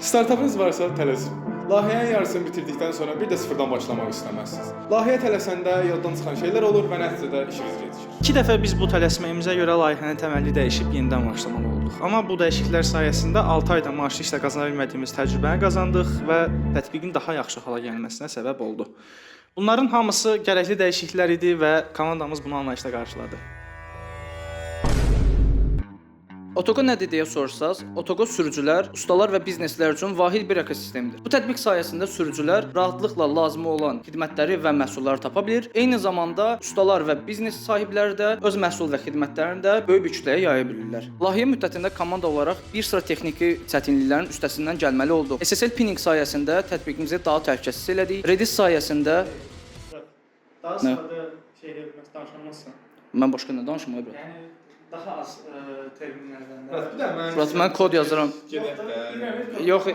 Startupınız varsa tələsin. Layihənin yarısını bitirdikdən sonra bir də sıfırdan başlamaq istəməzsiniz. Layihəyə tələsəndə yaddan çıxan şeylər olur və nəticədə işiniz gecikir. 2 dəfə biz bu tələsməyimizə görə layihənin təməlli dəyişib yenidən başlamalı olduq. Amma bu dəyişikliklər sayəsində 6 ayda maaşlı işlə qazana bilmədiyimiz təcrübəni qazandıq və tətbiqin daha yaxşı hala gəlməsinə səbəb oldu. Bunların hamısı gərəkli dəyişikliklər idi və komandamız bunu anlayışla qarşıladı. Otoqo nədir deyə soruşsaz, Otoqo sürücülər, ustalar və bizneslər üçün vahid bir ekosistemdir. Bu tətbiq sayəsində sürücülər rahatlıqla lazım olan xidmətləri və məhsulları tapa bilir. Eyni zamanda ustalar və biznes sahibləri də öz məhsul və xidmətlərini də böyük bir kütləyə yaya bilirlər. Layihə müddətində komanda olaraq bir sıra texniki çətinliklərin üstəsindən gəlməli olduq. SSL Pinning sayəsində tətbiqimizi daha təhlükəsiz elədik. Redis sayəsində daha sadə şeylər bilməz danışamazsan. mən başqa nə danışım bura? Yəni daha az terminlərdən. Bir də Burası mən kod yazıram. gedək də. Yox,